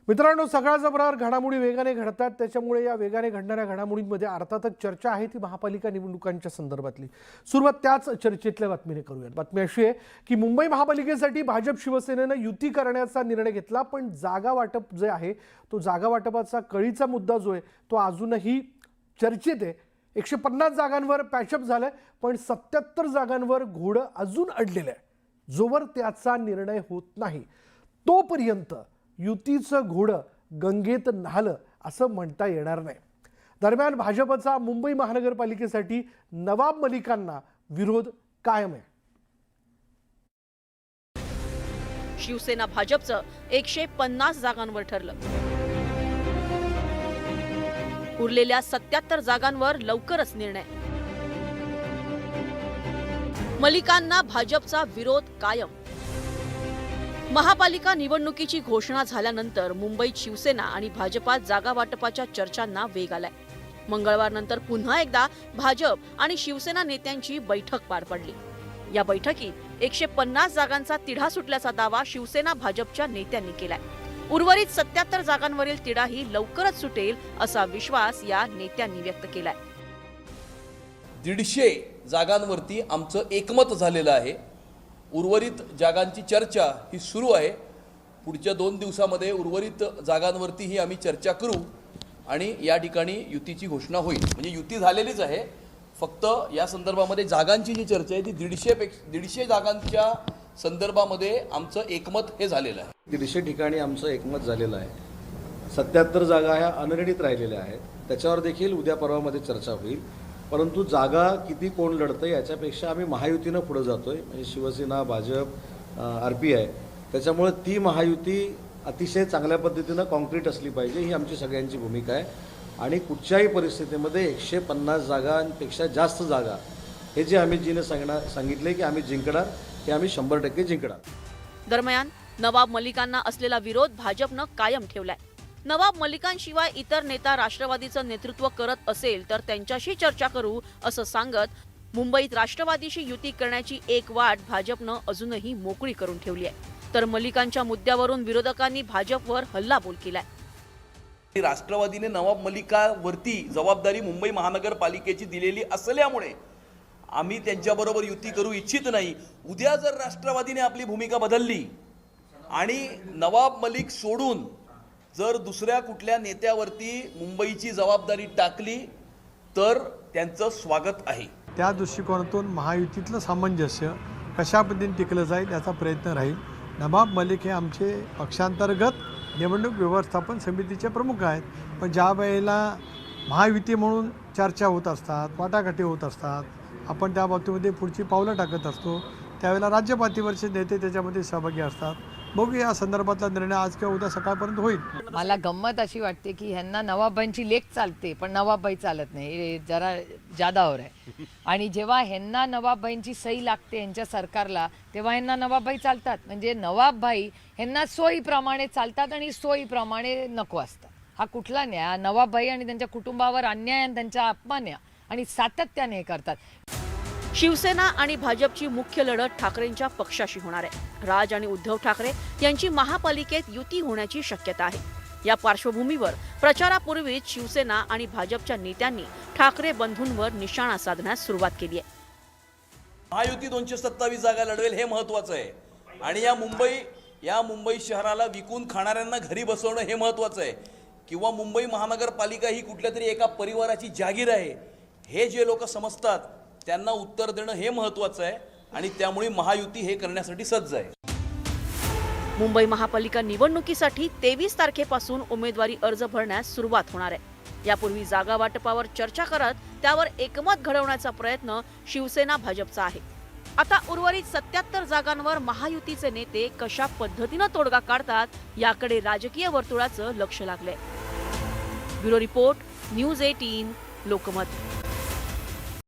मित्रांनो, सकाळ जबरावर घडामोडी वेगाने घडतात. त्याच्यामुळे या वेगाने घडणाऱ्या घडामोडींमध्ये अर्थातच चर्चा आहे ती महापालिका निवडणुकांच्या संदर्भातली. सुरुवात त्याच चर्चेतल्या बातमीने करूयात. बातमी अशी आहे की मुंबई महापालिकेसाठी भाजप शिवसेनेनं युती करण्याचा निर्णय घेतला, पण जागा वाटप जे आहे तो जागा वाटपाचा कळीचा मुद्दा जो आहे तो अजूनही चर्चेत आहे. 150 जागांवर पॅचअप झालंय, पण 77 जागांवर घोडं अजून अडलेलं आहे. जोवर त्याचा निर्णय होत नाही तोपर्यंत युतीचं घोडं गंगेत न्हालं असं म्हणता येणार नाही. दरम्यान भाजपचा मुंबई महानगरपालिकेसाठी नवाब मलिकांना विरोध कायम आहे. शिवसेना भाजपचं 150 जागांवर ठरलं. उरलेल्या 77 जागांवर लवकरच निर्णय. मलिकांना भाजपचा विरोध कायम. महापालिका निवडणुकीची घोषणा झाल्यानंतर मुंबईत शिवसेना आणि भाजपात जागा वाटपाच्या चर्चांना वेग आलाय. मंगळवारनंतर पुन्हा एकदा भाजप आणि शिवसेना नेत्यांची बैठक पार पडली. या बैठकीत 150 जागांचा तिढा सुटल्याचा दावा शिवसेना भाजपच्या नेत्यांनी केलाय. उर्वरित 77 जागांवरील तिढाही लवकरच सुटेल असा विश्वास या नेत्यांनी व्यक्त केलाय. 150 जागांवरती आमचं एकमत झालेलं आहे. उर्वरित जागांची चर्चा ही सुरू आहे. पुढच्या 2 दिवसामध्ये उर्वरित जागांवरतीही आम्ही चर्चा करू आणि या ठिकाणी युतीची घोषणा होईल. म्हणजे युती झालेलीच आहे, फक्त या संदर्भामध्ये जागांची जी चर्चा आहे ती 150 जागांच्या संदर्भामध्ये आमचं एकमत हे झालेलं आहे. 150 ठिकाणी आमचं एकमत झालेलं आहे. 77 जागा ह्या अनरिणित राहिलेल्या आहेत. त्याच्यावर देखील उद्या परवामध्ये चर्चा होईल. परंतु जागा किती कोण लढतं याच्यापेक्षा आम्ही महायुतीनं पुढे जातोय. म्हणजे शिवसेना, भाजप, RPI. त्याच्यामुळे ती महायुती अतिशय चांगल्या पद्धतीनं कॉन्क्रीट असली पाहिजे ही आमची सगळ्यांची भूमिका आहे. आणि कुठच्याही परिस्थितीमध्ये 150 जागांपेक्षा जास्त जागा हे जे आम्ही सांगितले की आम्ही जिंकणार, हे आम्ही 100% जिंकणार. दरम्यान नवाब मलिकांना असलेला विरोध भाजपनं कायम ठेवलाय. नवाब मलिकांशिवाय इतर नेता राष्ट्रवादीचं नेतृत्व करत असेल तर त्यांच्याशी चर्चा करू असं सांगत मुंबईत राष्ट्रवादीशी युती करण्याची एक वाट भाजपनं अजूनही मोकळी करून ठेवली आहे. तर मलिकांच्या मुद्द्यावरून विरोधकांनी भाजपवर हल्लाबोल केलाय. राष्ट्रवादीने नवाब मलिकावरती जबाबदारी मुंबई महानगरपालिकेची दिलेली असल्यामुळे आम्ही त्यांच्याबरोबर युती करू इच्छित नाही. उद्या जर राष्ट्रवादीने आपली भूमिका बदलली आणि नवाब मलिक सोडून जर दुसऱ्या कुठल्या नेत्यावरती मुंबईची जबाबदारी टाकली तर त्यांचं स्वागत आहे. त्या दृष्टिकोनातून महायुतीतलं सामंजस्य कशा पद्धतीने टिकलं जाईल याचा प्रयत्न राहील. नवाब मलिक हे आमचे पक्षांतर्गत निवडणूक व्यवस्थापन समितीचे प्रमुख आहेत. पण ज्या वेळेला महायुती म्हणून चर्चा होत असतात, वाटाघाटी होत असतात, आपण त्या बाबतीमध्ये पुढची पावलं टाकत असतो, त्यावेळेला राज्य पातळीवरचे नेते त्याच्यामध्ये सहभागी असतात. बघू या संदर्भातला निर्णय आज किंवा उद्या सकाळपर्यंत होईल. मला गंमत अशी वाटते की ह्यांना नवाबाईंची लेख चालते पण नवाबाई चालत नाही. हे जरा जादावर आहे. आणि जेव्हा ह्यांना नवाबाईंची सही लागते यांच्या सरकारला तेव्हा ह्यांना नवाबाई चालतात. म्हणजे नवाबबाई ह्यांना सोयीप्रमाणे चालतात आणि सोयीप्रमाणे नको असतात. हा कुठला न्याय? नवाबबाई आणि त्यांच्या कुटुंबावर अन्याय आणि त्यांचा अपमान आहे आणि सातत्याने हे करतात. शिवसेना आणि भाजपची मुख्य लढत ठाकरेंच्या पक्षाशी होणार आहे. राज आणि उद्धव ठाकरे यांची महापालिकेत युती होण्याची शक्यता आहे. या पार्श्वभूमीवर प्रचारापूर्वीच शिवसेना आणि भाजपच्या नेत्यांनी ठाकरे बंधूंवर निशाणा साधण्यास सुरुवात केली आहे. महायुती 227 जागा लढवेल हे महत्वाचं आहे. आणि या मुंबई शहराला विकून खाणाऱ्यांना घरी बसवणं हे महत्वाचं आहे. किंवा मुंबई महानगरपालिका ही कुठल्या तरी एका परिवाराची जागीर आहे हे जे लोक समजतात त्यांना उत्तर देणं हे महत्वाचं आहे. आणि त्यामुळे महायुती हे करण्यासाठी सज्ज आहे. मुंबई महापालिका निवडणुकीसाठी 23 तारखेपासून उमेदवारी अर्ज भरण्यास सुरुवात होणार आहे. यापूर्वी जागा वाटपावर चर्चा करत त्यावर एकमत घडवण्याचा प्रयत्न शिवसेना भाजपचा आहे. आता उर्वरित 77 जागांवर महायुतीचे नेते कशा पद्धतीनं तोडगा काढतात याकडे राजकीय वर्तुळाचं लक्ष लागलंय. Bureau report, news 18, Lokmat.